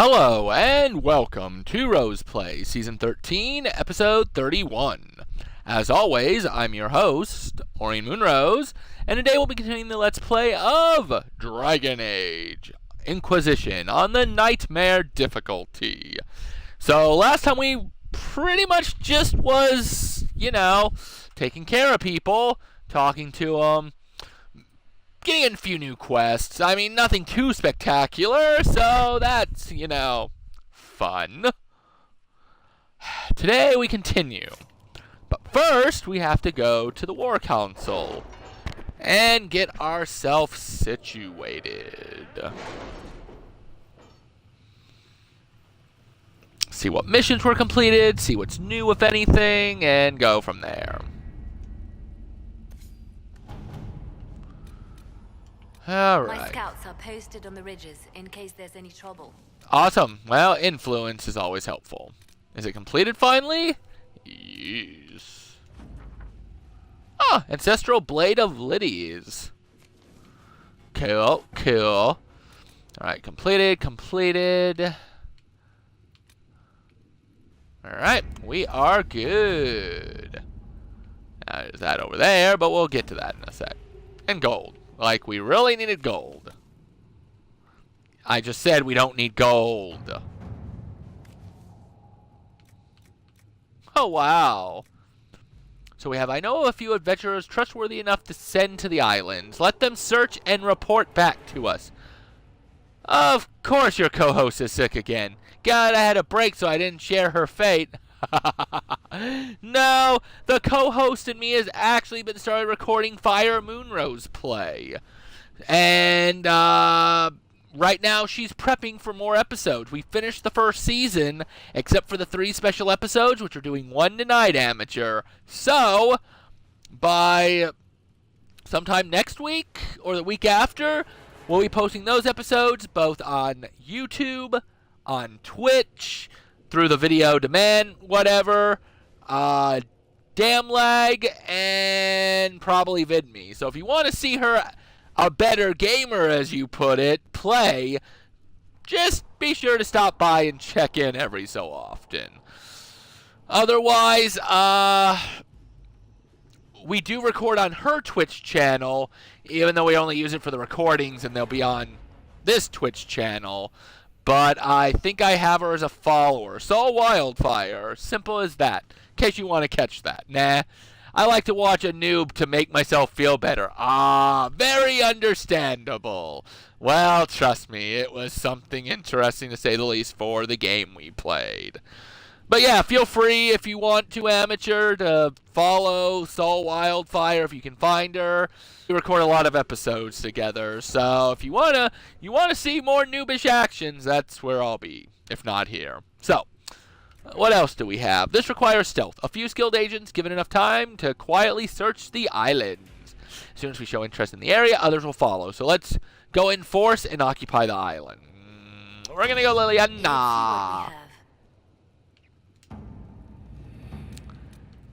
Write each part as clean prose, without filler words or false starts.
Hello and welcome to Rose Play Season 13, Episode 31. As always, I'm your host, Orion Moonrose, and today we'll be continuing the Let's Play of Dragon Age Inquisition on the Nightmare difficulty. So last time we pretty much just was, taking care of people, talking to them, getting in a few new quests. I mean, nothing too spectacular, so that's, fun. Today we continue. But first, we have to go to the War Council and get ourselves situated. See what missions were completed, see what's new, if anything, and go from there. Alright. My scouts are posted on the ridges in case there's any trouble. Awesome. Well, influence is always helpful. Is it completed finally? Yes. Ah, Ancestral Blade of Liddies. Cool, cool. Alright, completed. Alright, we are good. Now, there's that over there, but we'll get to that in a sec. And gold. Like, we really needed gold. I just said we don't need gold. Oh, wow. So we have, I know a few adventurers trustworthy enough to send to the islands. Let them search and report back to us. Of course your co-host is sick again. God, I had a break so I didn't share her fate. No, the co-host and me has actually been started recording Fire Moonrose Play. And right now she's prepping for more episodes. We finished the first season, except for the 3 special episodes, which are doing one tonight, amateur. So, by sometime next week or the week after, we'll be posting those episodes both on YouTube, on Twitch, through the video demand, whatever, damn lag, and probably VidMe. So if you want to see her, a better gamer as you put it, play, just be sure to stop by and check in every so often. Otherwise, we do record on her Twitch channel, even though we only use it for the recordings and they'll be on this Twitch channel. But I think I have her as a follower. So Wildfire. Simple as that. In case you want to catch that. Nah. I like to watch a noob to make myself feel better. Ah, very understandable. Well, trust me, it was something interesting to say the least for the game we played. But yeah, feel free if you want to, amateur, to follow Soul Wildfire if you can find her. We record a lot of episodes together, so if you wanna see more noobish actions, that's where I'll be, if not here. So, what else do we have? This requires stealth. A few skilled agents given enough time to quietly search the islands. As soon as we show interest in the area, others will follow. So let's go in force and occupy the island. We're gonna go Liliana.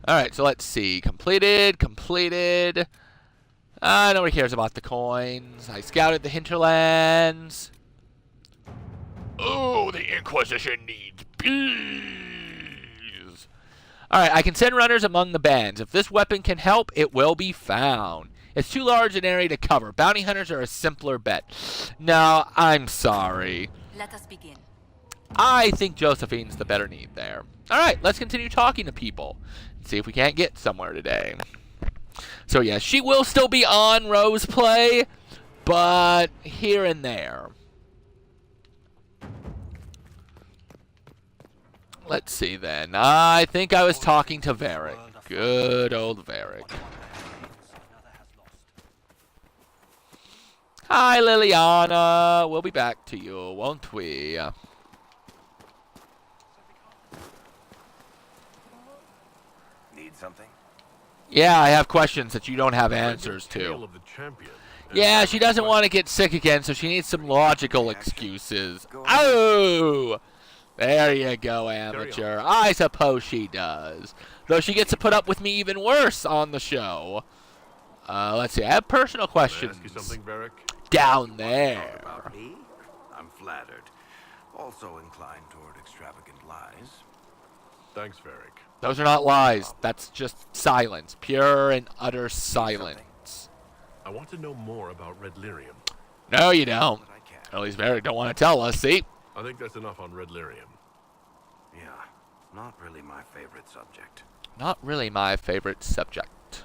Alright, so let's see. Completed. Nobody cares about the coins. I scouted the hinterlands. Oh, the Inquisition needs bees. Alright, I can send runners among the bands. If this weapon can help, it will be found. It's too large an area to cover. Bounty hunters are a simpler bet. No, I'm sorry. Let us begin. I think Josephine's the better need there. Alright, let's continue talking to people. See if we can't get somewhere today. So yeah, she will still be on Rose Play, but here and there. Let's see then. I think I was talking to Varric. Good old Varric. Hi, Liliana. We'll be back to you, won't we? Something? Yeah, I have questions that you don't have answers to. Yeah, she doesn't want to get sick again, so she needs some logical excuses. Oh! There you go, amateur. I suppose she does. Though she gets to put up with me even worse on the show. Let's see, I have personal questions. Down Down there. I'm flattered. Also inclined toward extravagant lies. Thanks, Varric. Those are not lies. That's just silence. Pure and utter silence. I want to know more about Red Lyrium. No, you don't. But I can. At least Varric don't want to tell us, see? I think that's enough on Red Lyrium. Yeah, not really my favorite subject. Not really my favorite subject.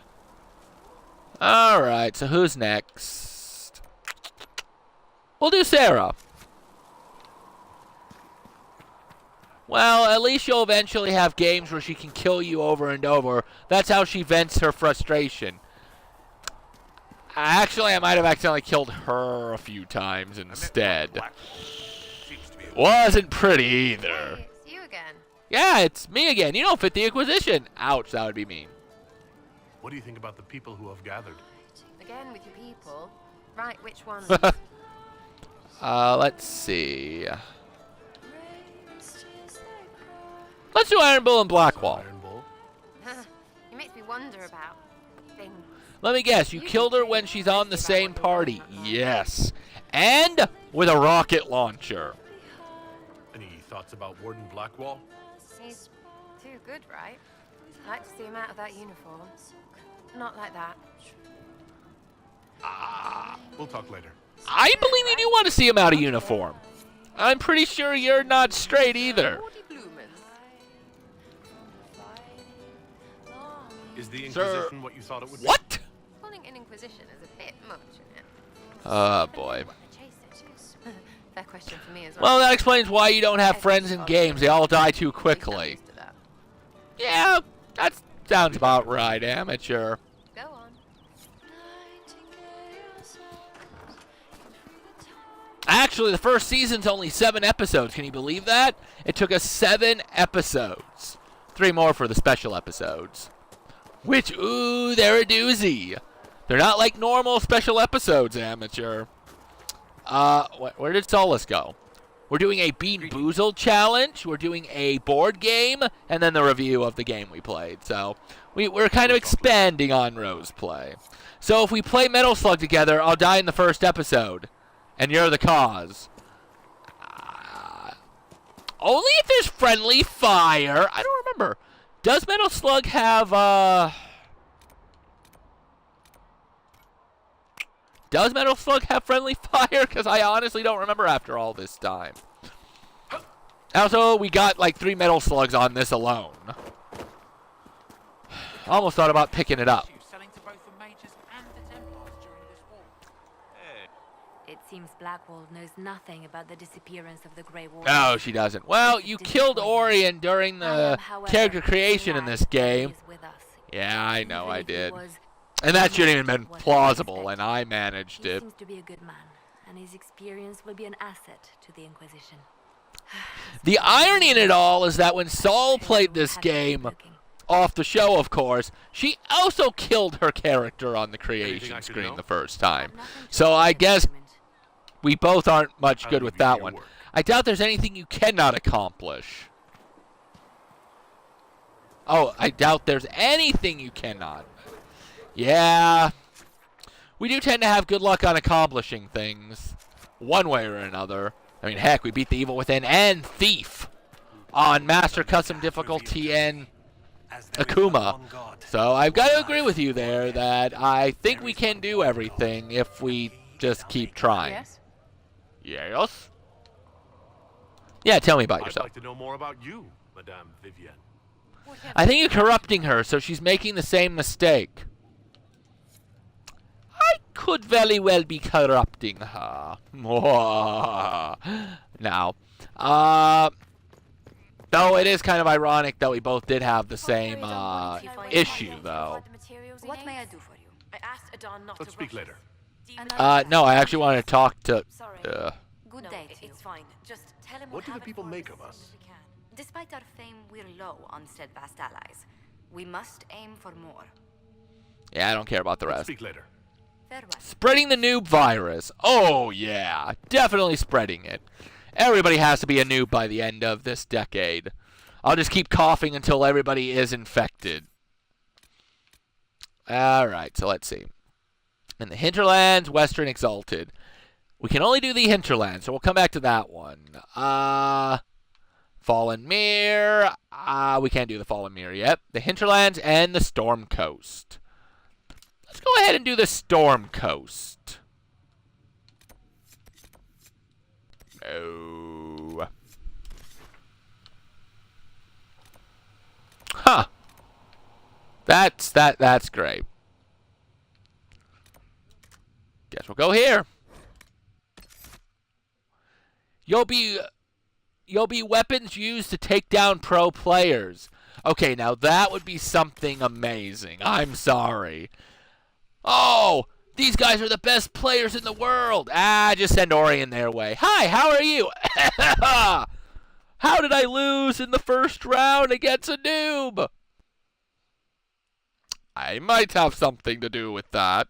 Alright, so who's next? We'll do Sarah. Well, at least she'll eventually have games where she can kill you over and over. That's how she vents her frustration. Actually, I might have accidentally killed her a few times instead. Wasn't pretty either. Hey, it's you again. Yeah, it's me again. You don't fit the Inquisition. Ouch, that would be mean. What do you think about the people who have gathered? Again with your people. Right, which ones? Let's see. Let's do Iron Bull and Blackwall. Iron Bull? It makes me wonder about things. Let me guess, you killed her when she's on the same party. Yes. And with a rocket launcher. Any thoughts about Warden Blackwall? He's too good, right? I'd like to see him out of that uniform. Not like that. We'll talk later. I believe you do want to see him out of uniform. I'm pretty sure you're not straight either. Is the Sir, Inquisition what you thought it would be? What? Calling an Inquisition is a bit much, isn't it? Oh, boy. Fair question for me as Well, that explains why you don't have friends in games. They all die too quickly. Yeah, that sounds about right, amateur. Go on. Actually, the first season's only 7 episodes. Can you believe that? It took us 7 episodes. 3 more for the special episodes. Which, ooh, they're a doozy. They're not like normal special episodes, amateur. Where did Solus go? We're doing a Bean Boozled challenge. We're doing a board game, and then the review of the game we played. So we're kind of expanding on Rose play. So if we play Metal Slug together, I'll die in the first episode, and you're the cause. Only if there's friendly fire. I don't remember. Does Metal Slug have, Does Metal Slug have friendly fire? Because I honestly don't remember after all this time. Also, we got like 3 Metal Slugs on this alone. Almost thought about picking it up. It seems Blackwall knows nothing about the disappearance of the Grey Warden. No, she doesn't. Well, you killed Orion during the character creation in this game. Yeah, I know I did. And that shouldn't even been plausible, and I managed He it. seems to be a good man, and his experience will be an asset to the Inquisition. The irony in it all is that when Saul played this game, off the show, of course, she also killed her character on the creation screen the first time. So I guess we both aren't much good with that one. I doubt there's anything you cannot accomplish. Oh, I doubt there's anything you cannot. Yeah. We do tend to have good luck on accomplishing things, one way or another. I mean, heck, we beat the Evil Within and Thief on Master Custom Difficulty and Akuma. So I've got to agree with you there that I think we can do everything if we just keep trying. Yes? Yes? Yeah, tell me about I'd yourself. like to know more about you, Madame Vivienne. I think you're corrupting her, so she's making the same mistake. I could very well be corrupting her. Now, though it is kind of ironic that we both did have the same issue, though. What may I do for you? I asked Adon not Let's to speak rush later. No, I actually wanted to talk to... Sorry. Good No, day to you. it's fine. Just tell him What do the people make of us? Despite our fame, we're low on steadfast allies. We must aim for more. Yeah, I don't care about the Let's rest. speak later. Farewell. Spreading the noob virus. Oh, yeah. Definitely spreading it. Everybody has to be a noob by the end of this decade. I'll just keep coughing until everybody is infected. Alright, so let's see. In the Hinterlands, Western Exalted. We can only do the hinterland, so we'll come back to that one. Fallen Mirror. We can't do the Fallen Mirror yet. The hinterlands and the Storm Coast. Let's go ahead and do the Storm Coast. Oh. Huh. That's great. Guess we'll go here. You'll be weapons used to take down pro players. Okay, now that would be something amazing. I'm sorry. Oh, these guys are the best players in the world. Just send Ori in their way. Hi, how are you? How did I lose in the first round against a noob? I might have something to do with that.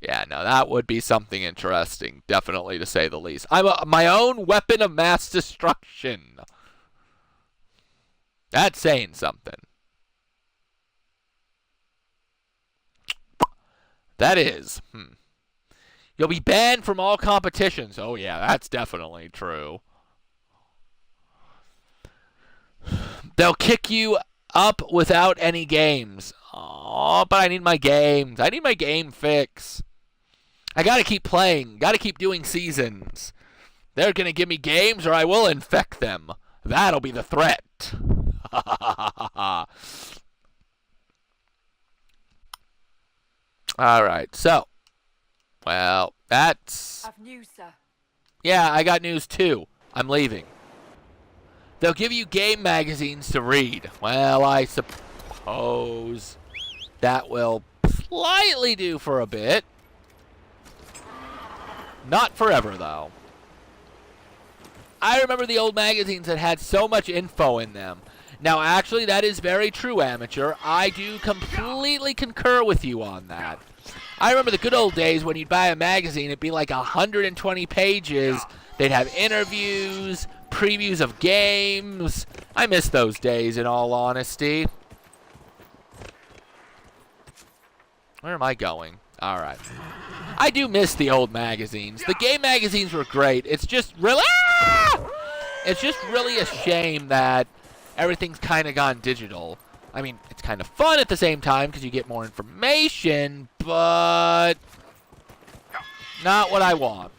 Yeah, no, that would be something interesting, definitely, to say the least. I'm my own weapon of mass destruction. That's saying something. That is. You'll be banned from all competitions. Oh, yeah, that's definitely true. They'll kick you up without any games. Oh, but I need my games. I need my game fix. I gotta keep playing. Gotta keep doing seasons. They're gonna give me games or I will infect them. That'll be the threat. Alright, so. Well, that's... I've news, sir. Yeah, I got news too. I'm leaving. They'll give you game magazines to read. Well, I suppose that will slightly do for a bit. Not forever, though. I remember the old magazines that had so much info in them. Now, actually, that is very true, Amateur. I do completely concur with you on that. I remember the good old days when you'd buy a magazine, it'd be like 120 pages. They'd have interviews, previews of games. I miss those days, in all honesty. Where am I going? All right. I do miss the old magazines. The game magazines were great. It's just really... It's just really a shame that everything's kind of gone digital. I mean, it's kind of fun at the same time because you get more information, but not what I want.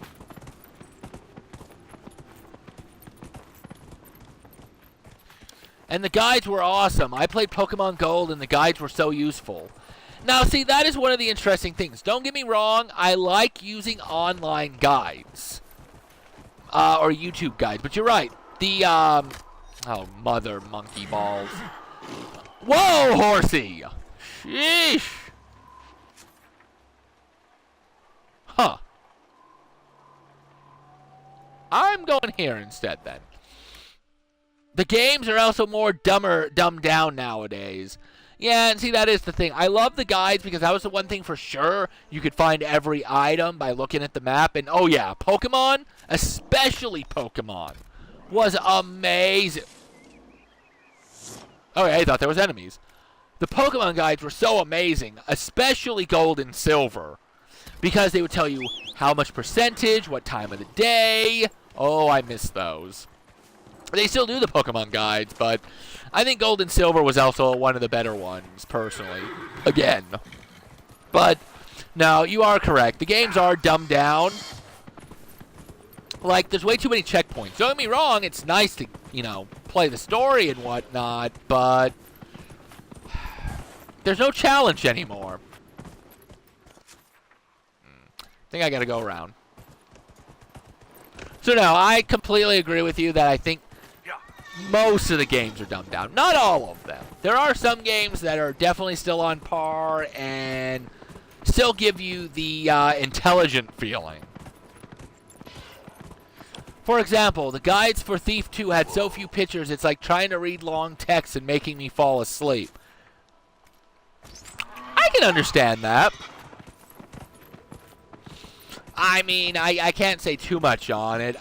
And the guides were awesome. I played Pokemon Gold, and the guides were so useful. Now, see, that is one of the interesting things. Don't get me wrong. I like using online guides. Or YouTube guides. But you're right. The, oh, mother monkey balls. Whoa, horsey! Sheesh! Huh. I'm going here instead, then. The games are also more dumbed down nowadays. Yeah, and see, that is the thing. I love the guides because that was the one thing for sure. You could find every item by looking at the map. And, oh, yeah, Pokemon, especially Pokemon, was amazing. Oh, yeah, I thought there was enemies. The Pokemon guides were so amazing, especially Gold and Silver, because they would tell you how much percentage, what time of the day. Oh, I miss those. They still do the Pokemon guides, but I think Gold and Silver was also one of the better ones, personally. Again. But, no, you are correct. The games are dumbed down. Like, there's way too many checkpoints. Don't get me wrong, it's nice to, you know, play the story and whatnot, but there's no challenge anymore. I think I gotta go around. So, no, I completely agree with you that I think most of the games are dumbed down. Not all of them. There are some games that are definitely still on par and still give you the intelligent feeling. For example, the guides for Thief 2 had so few pictures, it's like trying to read long text and making me fall asleep. I can understand that. I mean, I can't say too much on it.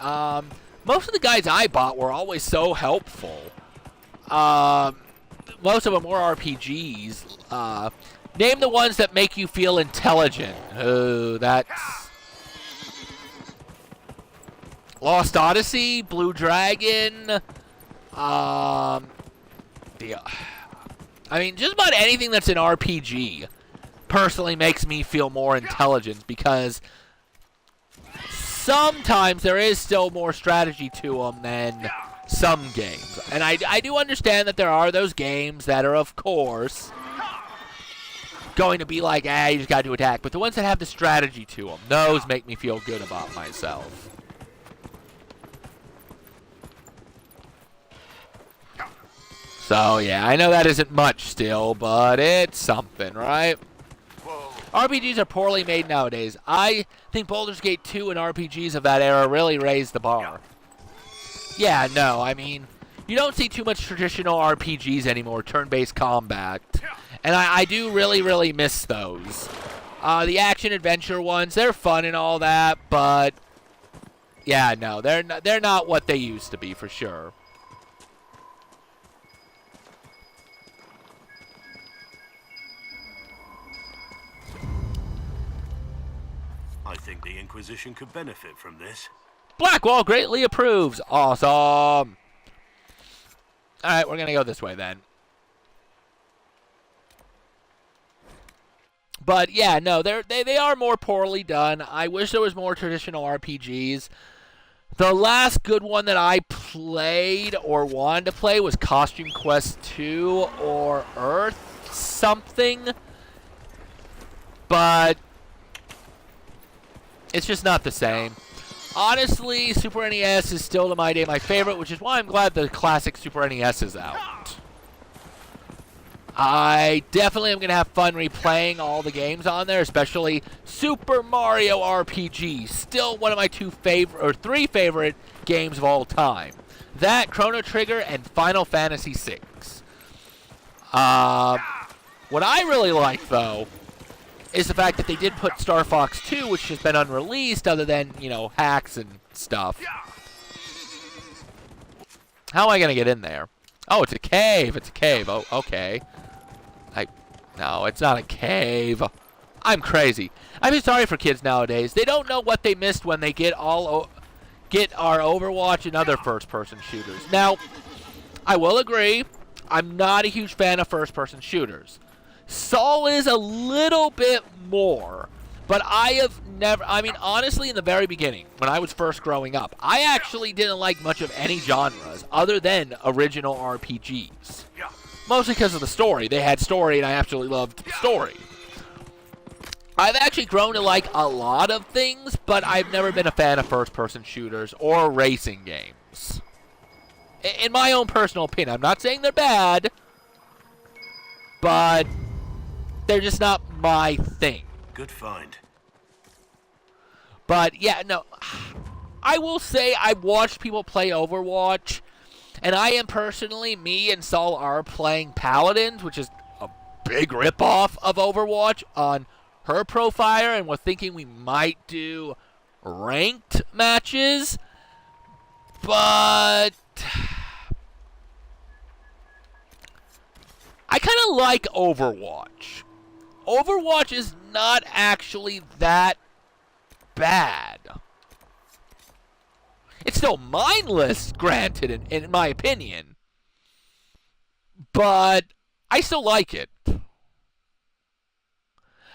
Most of the guides I bought were always so helpful. Most of them were RPGs. Name the ones that make you feel intelligent. Oh, that's... Lost Odyssey, Blue Dragon, I mean, just about anything that's an RPG personally makes me feel more intelligent because sometimes there is still more strategy to them than some games. And I do understand that there are those games that are, of course, going to be like, you just got to attack. But the ones that have the strategy to them, those make me feel good about myself. So, yeah, I know that isn't much still, but it's something, right? RPGs are poorly made nowadays. I think Baldur's Gate 2 and RPGs of that era really raised the bar. Yeah, no, I mean, you don't see too much traditional RPGs anymore, turn-based combat. And I do really, really miss those. The action-adventure ones, they're fun and all that, but yeah, no, they're not what they used to be, for sure. I think the Inquisition could benefit from this. Blackwall greatly approves. Awesome. Alright, we're going to go this way then. But yeah, no, they are more poorly done. I wish there was more traditional RPGs. The last good one that I played or wanted to play was Costume Quest 2 or Earth something. But it's just not the same. Honestly, Super NES is still to my day my favorite, which is why I'm glad the classic Super NES is out. I definitely am going to have fun replaying all the games on there, especially Super Mario RPG. Still one of my three favorite games of all time. That, Chrono Trigger, and Final Fantasy VI. What I really like, though, is the fact that they did put Star Fox 2, which has been unreleased other than, you know, hacks and stuff. How am I going to get in there? Oh, it's a cave. It's a cave. Oh, okay. No, it's not a cave. I'm crazy. I feel sorry for kids nowadays. They don't know what they missed when they get our Overwatch and other first-person shooters. Now, I will agree, I'm not a huge fan of first-person shooters. Saul is a little bit more, but I mean, honestly, in the very beginning, when I was first growing up, I actually didn't like much of any genres other than original RPGs. Mostly because of the story. They had story, and I absolutely loved story. I've actually grown to like a lot of things, but I've never been a fan of first-person shooters or racing games. In my own personal opinion. I'm not saying they're bad, but they're just not my thing. Good find. But, yeah, no. I will say I've watched people play Overwatch, and I am personally, me and Saul are playing Paladins, which is a big ripoff of Overwatch on her profile, and we're thinking we might do ranked matches, but I kind of like Overwatch. Overwatch is not actually that bad. It's still mindless, granted, in my opinion. But I still like it.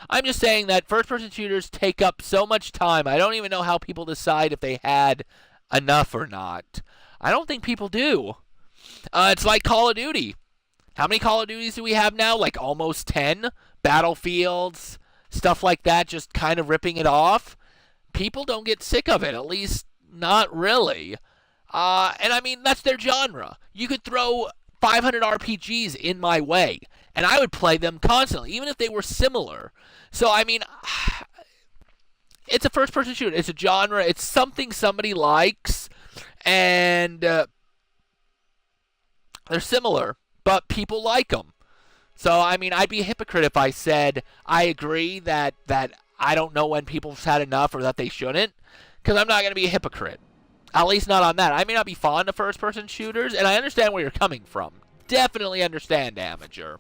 I'm just saying that first-person shooters take up so much time. I don't even know how people decide if they had enough or not. I don't think people do. It's like Call of Duty. How many Call of Duties do we have now? Like almost 10? Battlefields, stuff like that, just kind of ripping it off. People don't get sick of it, at least not really. And I mean, that's their genre. You could throw 500 RPGs in my way, and I would play them constantly, even if they were similar. So, I mean, it's a first-person shooter. It's a genre. It's something somebody likes, and they're similar, but people like them. So, I mean, I'd be a hypocrite if I said I agree that I don't know when people's had enough or that they shouldn't, because I'm not going to be a hypocrite. At least not on that. I may not be fond of first-person shooters, and I understand where you're coming from. Definitely understand, Amateur.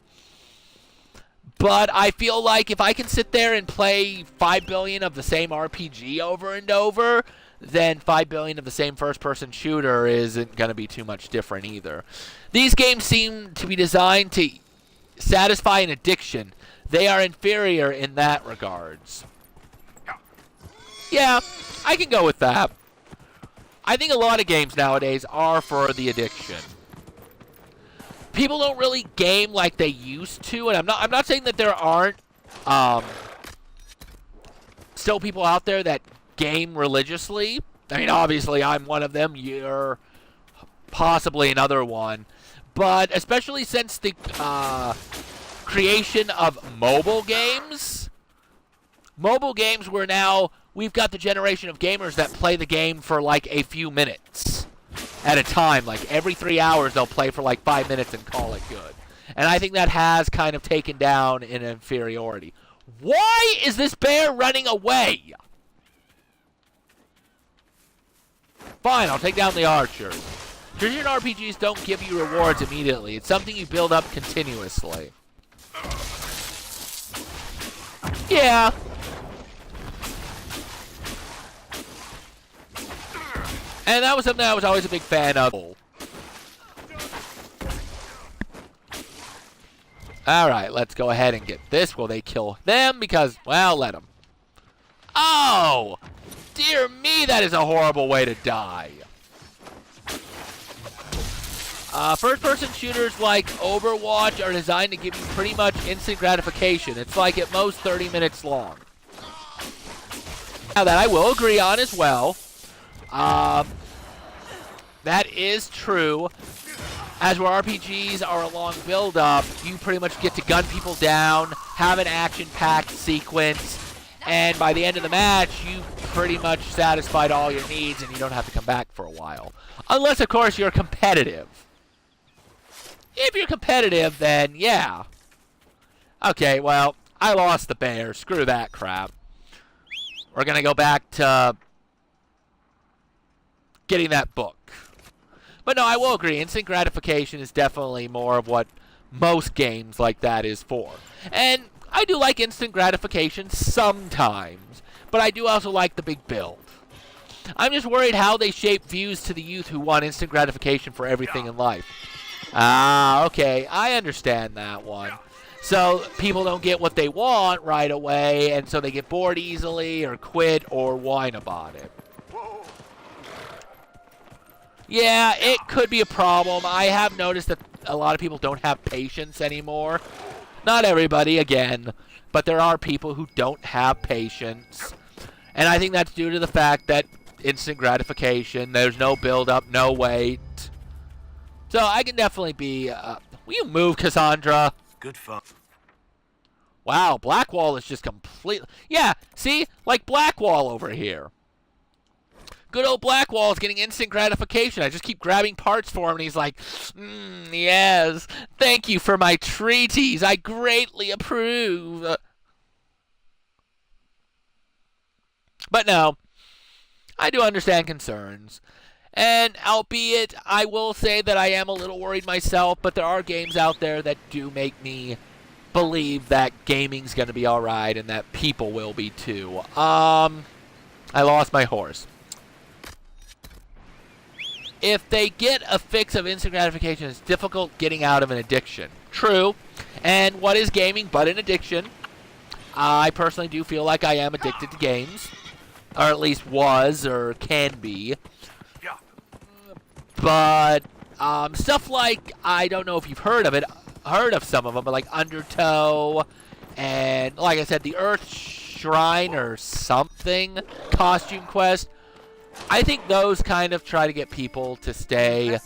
But I feel like if I can sit there and play 5 billion of the same RPG over and over, then 5 billion of the same first-person shooter isn't going to be too much different either. These games seem to be designed to satisfy an addiction. They are inferior in that regards. Yeah, I can go with that. I think a lot of games nowadays are for the addiction. People don't really game like they used to, and I'm not saying that there aren't still people out there that game religiously. I mean, obviously I'm one of them. You're possibly another one. But especially since the creation of mobile games where now we've got the generation of gamers that play the game for like a few minutes at a time. Like every 3 hours they'll play for like 5 minutes and call it good. And I think that has kind of taken down an inferiority. Why is this bear running away? Fine, I'll take down the archers. Traditional RPGs don't give you rewards immediately. It's something you build up continuously. Yeah. And that was something I was always a big fan of. Alright, let's go ahead and get this. Will they kill them? Because, well, let them. Oh! Dear me, that is a horrible way to die. First-person shooters like Overwatch are designed to give you pretty much instant gratification. It's like at most 30 minutes long. Now that I will agree on as well. That is true. As where RPGs are a long build-up, you pretty much get to gun people down, have an action-packed sequence, and by the end of the match, you pretty much satisfied all your needs and you don't have to come back for a while. Unless, of course, you're competitive. If you're competitive, then yeah. Okay, well, I lost the bear. Screw that crap. We're going to go back to getting that book. But no, I will agree. Instant gratification is definitely more of what most games like that is for. And I do like instant gratification sometimes, but I do also like the big build. I'm just worried how they shape views to the youth who want instant gratification for everything in life. Ah, okay. I understand that one. So people don't get what they want right away, and so they get bored easily or quit or whine about it. Yeah, it could be a problem. I have noticed that a lot of people don't have patience anymore. Not everybody, again, but there are people who don't have patience. And I think that's due to the fact that instant gratification, there's no build-up, no wait. So I can definitely be... will you move, Cassandra? Good fun. Wow, Blackwall is just completely... Yeah, see? Like Blackwall over here. Good old Blackwall is getting instant gratification. I just keep grabbing parts for him, and he's like, yes, thank you for my treaties. I greatly approve. But no, I do understand concerns. And albeit, I will say that I am a little worried myself, but there are games out there that do make me believe that gaming's going to be alright and that people will be too. I lost my horse. If they get a fix of instant gratification, it's difficult getting out of an addiction. True. And what is gaming but an addiction? I personally do feel like I am addicted to games. Or at least was or can be. But stuff like, I don't know if you've heard of some of them, but like Undertow and, like I said, the Earth Shrine or something, Costume Quest. I think those kind of try to get people to stay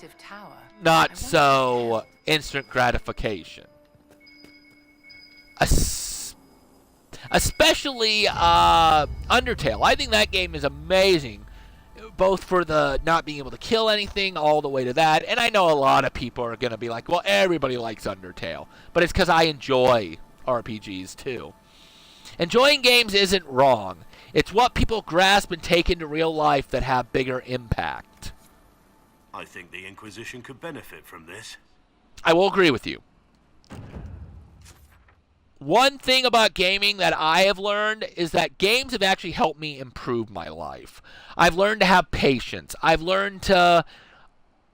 not so instant gratification. Especially Undertale. I think that game is amazing. Both for the not being able to kill anything all the way to that. And I know a lot of people are going to be like, well, everybody likes Undertale. But it's because I enjoy RPGs too. Enjoying games isn't wrong. It's what people grasp and take into real life that have bigger impact. I think the Inquisition could benefit from this. I will agree with you. one thing about gaming that I have learned is that games have actually helped me improve my life. I've learned to have patience. I've learned to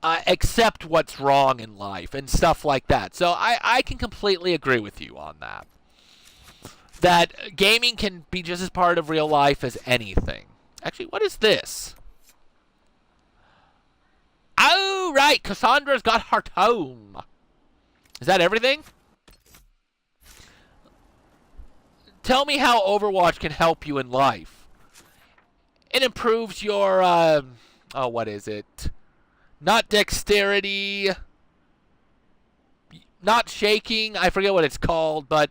accept what's wrong in life and stuff like that. So I can completely agree with you on that. That gaming can be just as part of real life as anything. Actually, what is this? Oh, right. Cassandra's got her tome. Is that everything? Tell me how Overwatch can help you in life. It improves your, oh, what is it? Not dexterity. Not shaking. I forget what it's called, but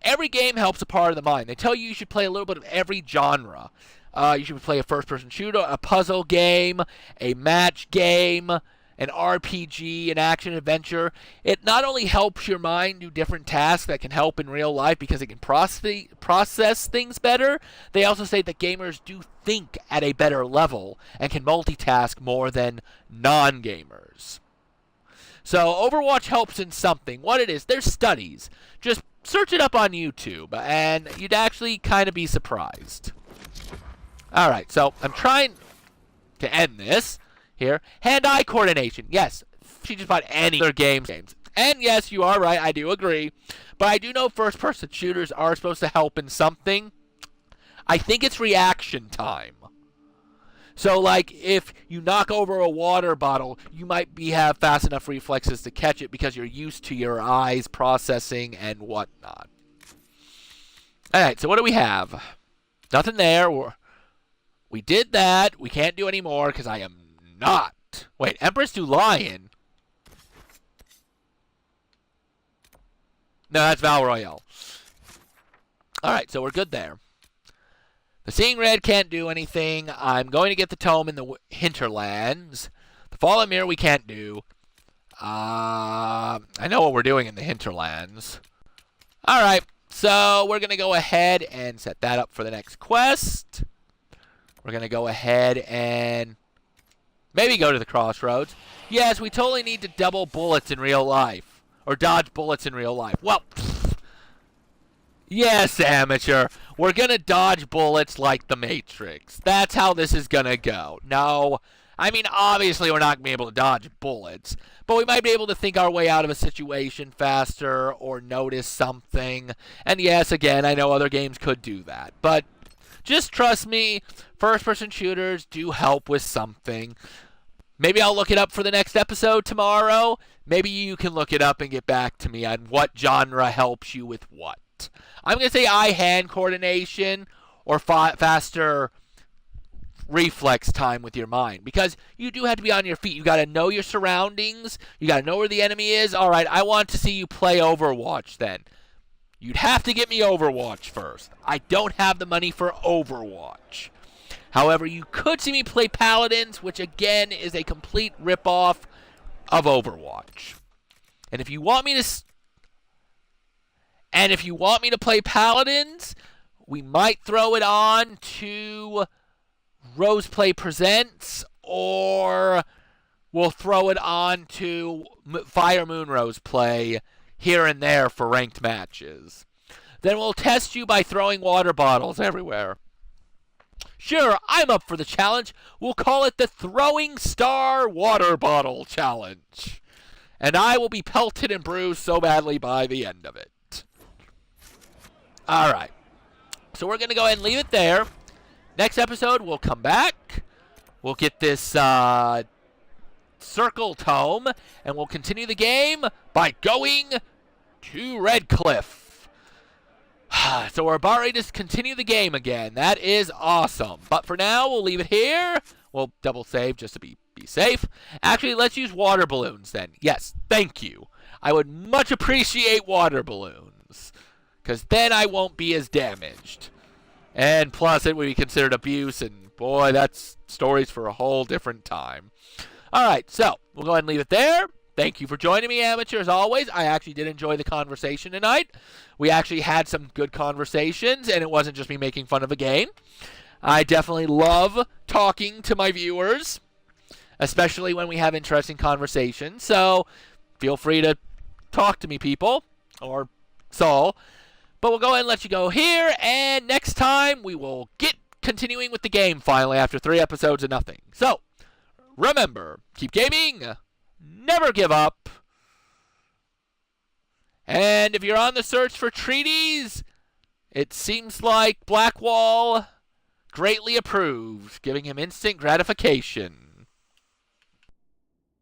every game helps a part of the mind. They tell you should play a little bit of every genre. You should play a first-person shooter, a puzzle game, a match game, an RPG, an action-adventure. It not only helps your mind do different tasks that can help in real life because it can process things better, they also say that gamers do think at a better level and can multitask more than non-gamers. So Overwatch helps in something. What it is, there's studies. Just search it up on YouTube, and you'd actually kind of be surprised. Alright, so I'm trying to end this here. Hand-eye coordination. Yes, she just bought any other games. And yes, you are right, I do agree. But I do know first-person shooters are supposed to help in something. I think it's reaction time. So, like, if you knock over a water bottle, you might have fast enough reflexes to catch it because you're used to your eyes processing and whatnot. Alright, so what do we have? Nothing there. We did that. We can't do any more because I am not. Wait, Empress to Lion? No, that's Val Royale. Alright, so we're good there. The Seeing Red can't do anything. I'm going to get the tome in the Hinterlands. The Fallen Mirror we can't do. I know what we're doing in the Hinterlands. Alright, so we're going to go ahead and set that up for the next quest. We're going to go ahead and maybe go to the Crossroads. Yes, we totally need to double bullets in real life. Or dodge bullets in real life. Well, yes, amateur. We're going to dodge bullets like the Matrix. That's how this is going to go. No, I mean, obviously we're not going to be able to dodge bullets. But we might be able to think our way out of a situation faster or notice something. And yes, again, I know other games could do that. But just trust me, first-person shooters do help with something. Maybe I'll look it up for the next episode tomorrow. Maybe you can look it up and get back to me on what genre helps you with what. I'm going to say eye-hand coordination or faster reflex time with your mind. Because you do have to be on your feet. You got to know your surroundings. You got to know where the enemy is. All right, I want to see you play Overwatch then. You'd have to get me Overwatch first. I don't have the money for Overwatch. However, you could see me play Paladins, which again is a complete ripoff of Overwatch. And if you want me to play Paladins, we might throw it on to Roseplay Presents, or we'll throw it on to Fire Moon Roseplay here and there for ranked matches. Then we'll test you by throwing water bottles everywhere. Sure, I'm up for the challenge. We'll call it the Throwing Star Water Bottle Challenge. And I will be pelted and bruised so badly by the end of it. Alright. So we're going to go ahead and leave it there. Next episode, we'll come back. We'll get this Circle Tome. And we'll continue the game by going to Redcliffe. So we're about ready to continue the game again. That is awesome. But for now, we'll leave it here. We'll double save just to be safe. Actually, let's use water balloons then. Yes, thank you. I would much appreciate water balloons. Because then I won't be as damaged. And plus, it would be considered abuse. And boy, that's stories for a whole different time. Alright, so we'll go ahead and leave it there. Thank you for joining me, amateur, as always. I actually did enjoy the conversation tonight. We actually had some good conversations, and it wasn't just me making fun of a game. I definitely love talking to my viewers, especially when we have interesting conversations. So feel free to talk to me, people, or Saul. But we'll go ahead and let you go here, and next time we will get continuing with the game finally after 3 episodes of nothing. So, remember, keep gaming, never give up, and if you're on the search for treaties, it seems like Blackwall greatly approved, giving him instant gratification.